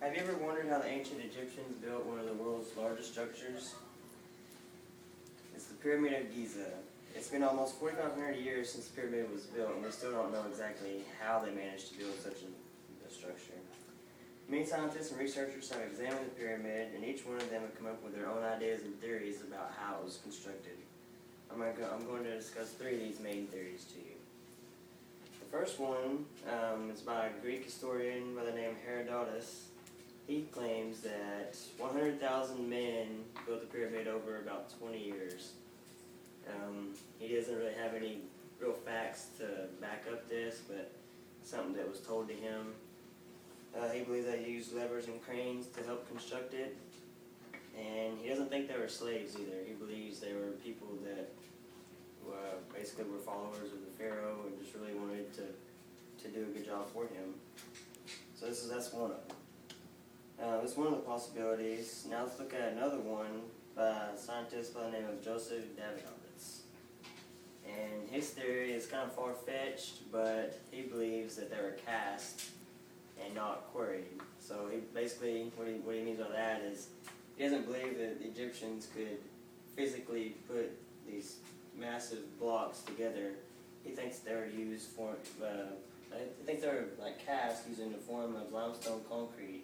Have you ever wondered how the ancient Egyptians built one of the world's largest structures? It's the Pyramid of Giza. It's been almost 4,500 years since the pyramid was built, and we still don't know exactly how they managed to build such a structure. Many scientists and researchers have examined the pyramid, and each one of them have come up with their own ideas and theories about how it was constructed. I'm going to discuss three of these main theories to you. The first one is by a Greek historian by the name of Herodotus. He claims that 100,000 men built the pyramid over about 20 years. He doesn't really have any real facts to back up this, but something that was told to him. He believes they used levers and cranes to help construct it, and he doesn't think they were slaves either. He believes they were people that basically were followers of the pharaoh and just really wanted to do a good job for him. So that's one of them. It's one of the possibilities. Now let's look at another one by a scientist by the name of Joseph Davidovitz. And his theory is kind of far-fetched, but he believes that they were cast and not quarried. So he basically, what he means by that is, he doesn't believe that the Egyptians could physically put these massive blocks together. He thinks they were used for, I think they were like cast using the form of limestone concrete.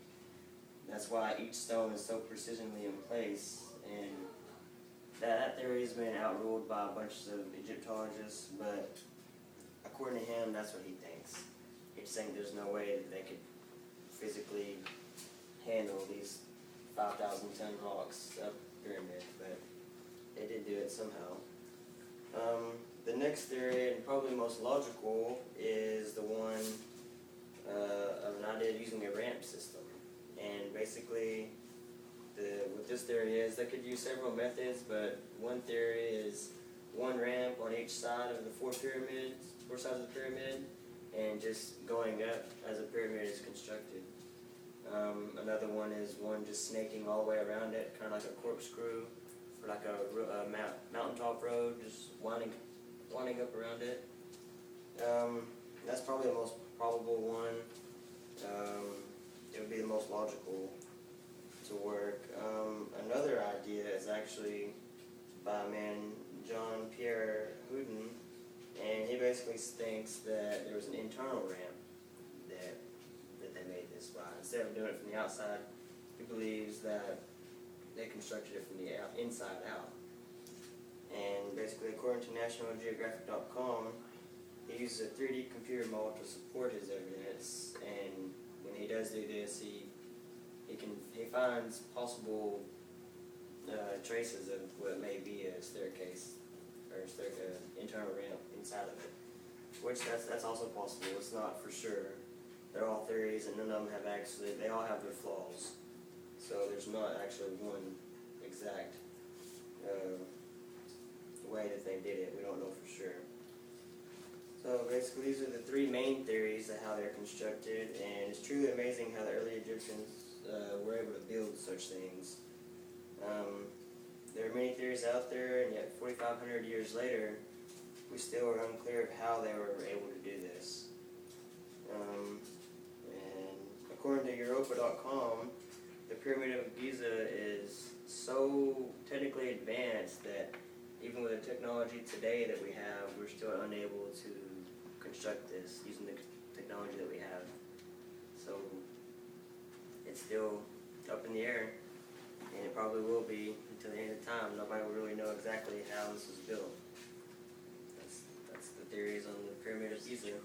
That's why each stone is so precisionally in place, and that theory has been outruled by a bunch of Egyptologists, but according to him, that's what he thinks. He's saying there's no way that they could physically handle these 5,000-ton rocks up the pyramid, but they did do it somehow. The next theory, and probably most logical, is the one of an idea of using a ramp system. And basically, what this theory is, they could use several methods, but one theory is one ramp on each side of the four sides of the pyramid, and just going up as a pyramid is constructed. Another one is one just snaking all the way around it, kind of like a corkscrew, or like a mountaintop road, just winding up around it. That's probably the most probable one. It would be the most logical to work. Another idea is actually by a man, John Pierre Houdin, and he basically thinks that there was an internal ramp that they made this by. Instead of doing it from the outside, he believes that they constructed it from the inside out. And basically, according to NationalGeographic.com, he uses a 3D computer model to support his evidence, and when he does do this, he finds possible traces of what may be a staircase or internal ramp inside of it, which that's also possible. It's not for sure. They're all theories, and none of them they all have their flaws. So there's not actually one exact way that they did it. We don't know for sure. So basically, these are the three main theories of how they're constructed, and it's truly amazing how the early Egyptians were able to build such things. There are many theories out there, and yet 4,500 years later, we still are unclear of how they were able to do this. And according to Europa.com, the Pyramid of Giza is so technically advanced that even with the technology today that we have, we're still unable to construct this using the technology that we have. So it's still up in the air, and it probably will be until the end of time. Nobody will really know exactly how this was built. That's the theories on the Pyramid of Giza.